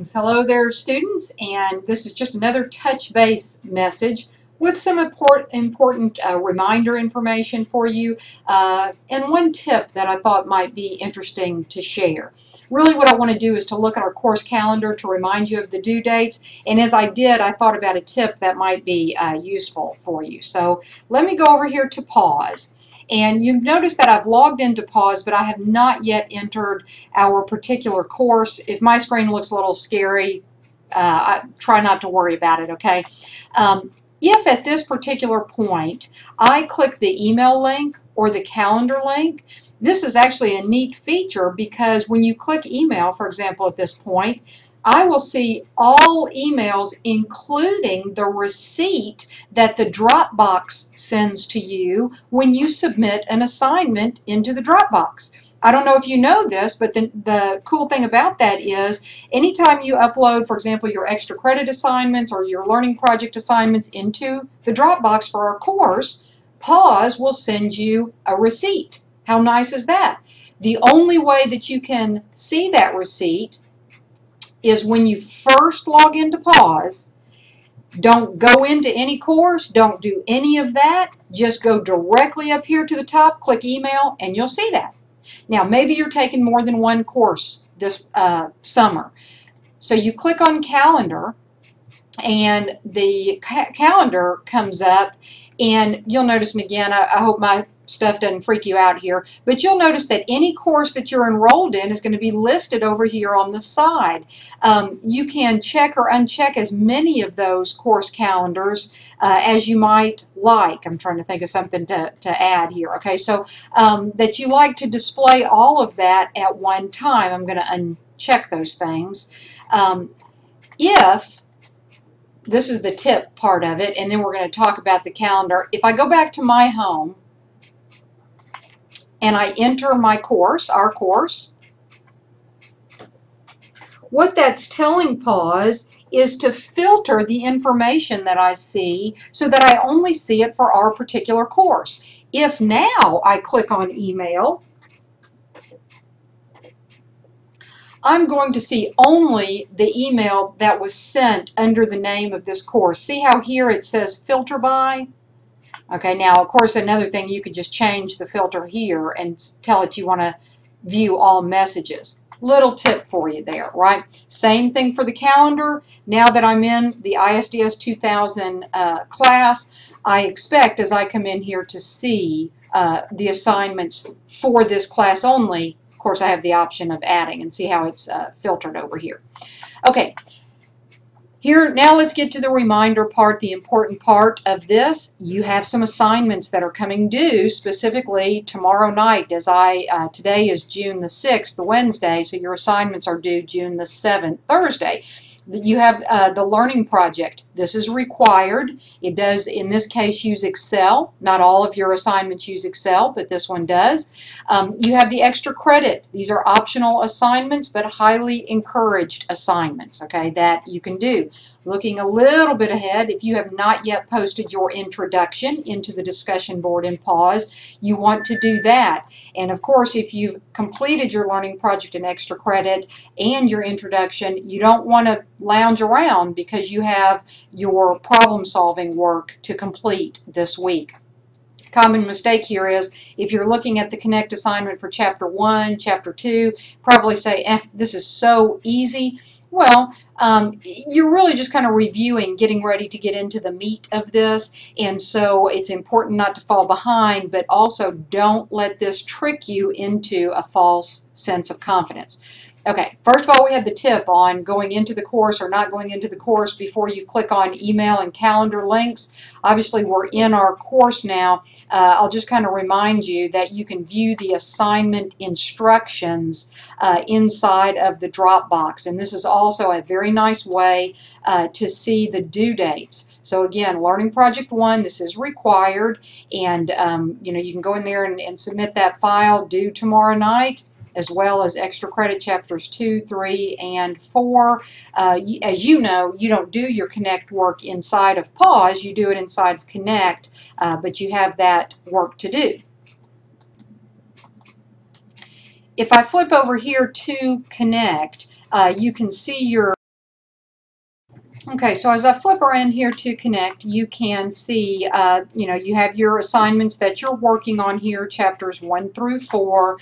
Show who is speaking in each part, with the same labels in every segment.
Speaker 1: Hello there, students, and this is just another touch base message with some important reminder information for you and one tip that I thought might be interesting to share. Really what I want to do is to look at our course calendar to remind you of the due dates, and as I did, I thought about a tip that might be useful for you. So let me go over here to pause. And you've noticed that I've logged into pause, but I have not yet entered our particular course. If my screen looks a little scary, I try not to worry about it, okay? If at this particular point I click the email link or the calendar link, this is actually a neat feature because when you click email, for example, at this point, I will see all emails, including the receipt that the Dropbox sends to you when you submit an assignment into the Dropbox. I don't know if you know this, but the cool thing about that is anytime you upload, for example, your extra credit assignments or your learning project assignments into the Dropbox for our course, Pause will send you a receipt. How nice is that? The only way that you can see that receipt is when you first log into Pause. Don't go into any course, don't do any of that. Just go directly up here to the top, click email, and you'll see that. Now, maybe you're taking more than one course this summer. So you click on calendar, and the calendar comes up, and you'll notice, and again, I hope my stuff doesn't freak you out here, but you'll notice that any course that you're enrolled in is going to be listed over here on the side. You can check or uncheck as many of those course calendars as you might like. I'm trying to think of something to add here. Okay, so that you like to display all of that at one time. I'm going to uncheck those things. If this is the tip part of it, and then we're going to talk about the calendar. If I go back to my home and I enter my course, our course, what that's telling Pause is to filter the information that I see so that I only see it for our particular course. If now I click on email, I'm going to see only the email that was sent under the name of this course. See how here it says filter by? Okay, now of course another thing, you could just change the filter here and tell it you want to view all messages. Little tip for you there, right? Same thing for the calendar. Now that I'm in the ISDS2000 class, I expect as I come in here to see the assignments for this class only. Of course, I have the option of adding, and see how it's filtered over here. Okay, here now let's get to the reminder part, the important part of this. You have some assignments that are coming due specifically tomorrow night, as today is June the 6th, the Wednesday, so your assignments are due June the 7th, Thursday. You have the learning project. This is required. It does, in this case, use Excel. Not all of your assignments use Excel, but this one does. You have the extra credit. These are optional assignments, but highly encouraged assignments, okay, that you can do. Looking a little bit ahead, if you have not yet posted your introduction into the discussion board in Pause, you want to do that. And of course, if you've completed your learning project and extra credit and your introduction, you don't want to lounge around because you have your problem-solving work to complete this week. Common mistake here is if you're looking at the Connect assignment for Chapter 1, Chapter 2, probably say, this is so easy. Well, you're really just kind of reviewing, getting ready to get into the meat of this, and so it's important not to fall behind, but also don't let this trick you into a false sense of confidence. Okay, first of all, we had the tip on going into the course or not going into the course before you click on email and calendar links. Obviously, we're in our course now. I'll just kind of remind you that you can view the assignment instructions inside of the Dropbox, and this is also a very nice way to see the due dates. So again, Learning Project 1, this is required, and you can go in there and submit that file due tomorrow night, as well as extra credit chapters 2, 3, and 4. As you know, you don't do your Connect work inside of Pause, you do it inside of Connect, but you have that work to do. If I flip over here to Connect, you can see your Okay, so as I flip around here to Connect, you can see, you have your assignments that you're working on here, chapters 1 through 4,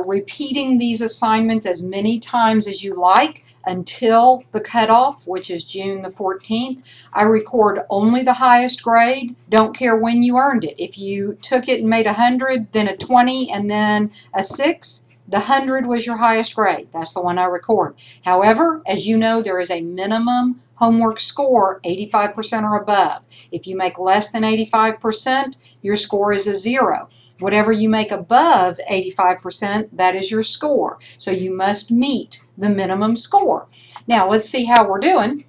Speaker 1: repeating these assignments as many times as you like until the cutoff, which is June the 14th. I record only the highest grade. Don't care when you earned it. If you took it and made 100, then a 20, and then a 6, the 100 was your highest grade. That's the one I record. However, as you know, there is a minimum homework score 85% or above. If you make less than 85%, your score is a 0. Whatever you make above 85%, that is your score. So you must meet the minimum score. Now let's see how we're doing.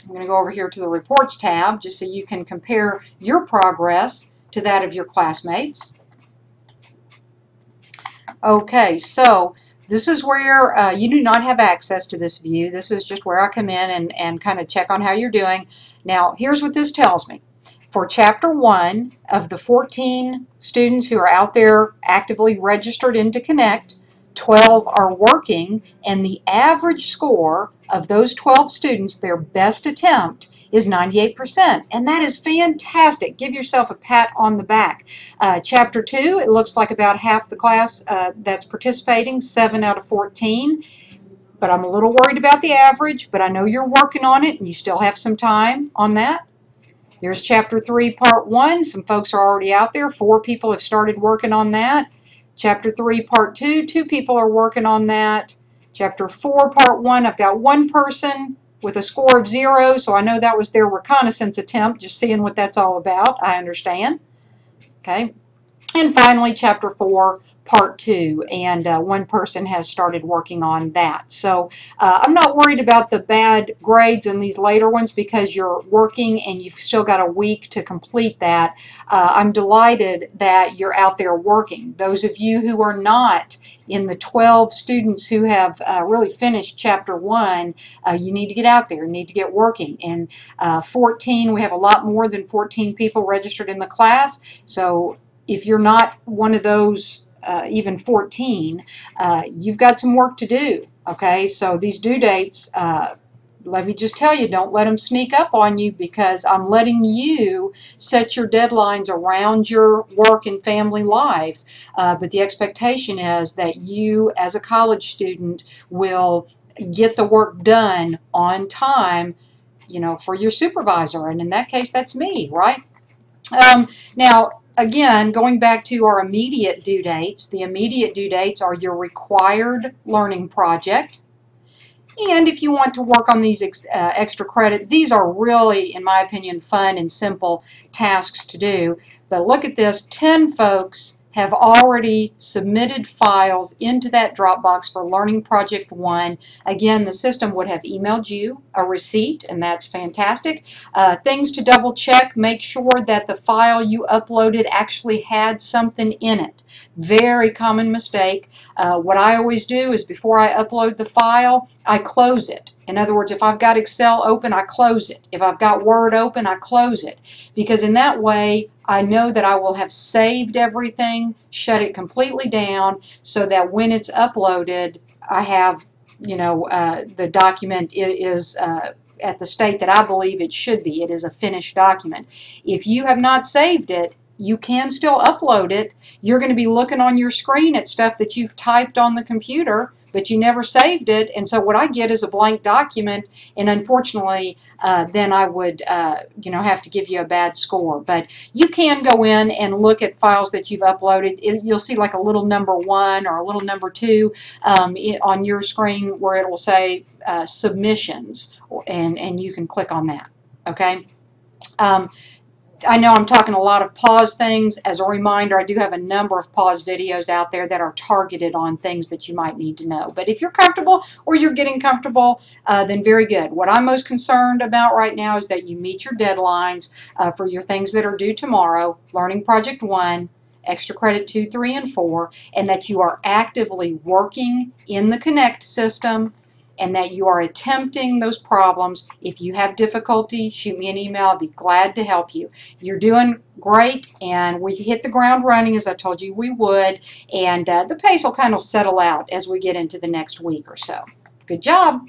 Speaker 1: I'm going to go over here to the Reports tab just so you can compare your progress to that of your classmates. Okay, so this is where you do not have access to this view. This is just where I come in and kind of check on how you're doing. Now, here's what this tells me. For Chapter 1, of the 14 students who are out there actively registered into Connect, 12 are working, and the average score of those 12 students, their best attempt, is 98%, and that is fantastic. Give yourself a pat on the back. Chapter 2, it looks like about half the class that's participating, 7 out of 14, but I'm a little worried about the average, but I know you're working on it and you still have some time on that. There's Chapter 3, Part 1. Some folks are already out there. 4 people have started working on that. Chapter 3, Part 2, 2 people are working on that. Chapter 4, Part 1, I've got 1 person with a score of 0, so I know that was their reconnaissance attempt, just seeing what that's all about. I understand. Okay. And finally, Chapter 4, Part 2, and 1 person has started working on that. So I'm not worried about the bad grades in these later ones because you're working and you've still got a week to complete that. I'm delighted that you're out there working. Those of you who are not in the 12 students who have really finished Chapter 1, you need to get out there. You need to get working. And 14, we have a lot more than 14 people registered in the class. So if you're not one of those, even 14, you've got some work to do, okay? So these due dates, let me just tell you, don't let them sneak up on you because I'm letting you set your deadlines around your work and family life. But the expectation is that you, as a college student, will get the work done on time, for your supervisor. And in that case, that's me, right? Now, again, going back to our immediate due dates, the immediate due dates are your required learning project. And if you want to work on these extra credit, these are really, in my opinion, fun and simple tasks to do. But look at this, 10 folks have already submitted files into that Dropbox for Learning Project 1. Again, the system would have emailed you a receipt, and that's fantastic. Things to double check, make sure that the file you uploaded actually had something in it. Very common mistake. What I always do is before I upload the file, I close it. In other words, if I've got Excel open, I close it. If I've got Word open, I close it. Because in that way, I know that I will have saved everything, shut it completely down, so that when it's uploaded, I have, the document is at the state that I believe it should be. It is a finished document. If you have not saved it, you can still upload it. You're going to be looking on your screen at stuff that you've typed on the computer, but you never saved it, and so what I get is a blank document, and unfortunately then I would have to give you a bad score. But you can go in and look at files that you've uploaded. You'll see like a little number 1 or a little number 2 on your screen where it will say submissions, and you can click on that. Okay. I know I'm talking a lot of pause things. As a reminder, I do have a number of pause videos out there that are targeted on things that you might need to know. But if you're comfortable or you're getting comfortable, then very good. What I'm most concerned about right now is that you meet your deadlines for your things that are due tomorrow, Learning Project 1, Extra Credit 2, 3, and 4, and that you are actively working in the Connect system, and that you are attempting those problems. If you have difficulty, shoot me an email. I'll be glad to help you. You're doing great, and we hit the ground running as I told you we would, and the pace will kind of settle out as we get into the next week or so. Good job.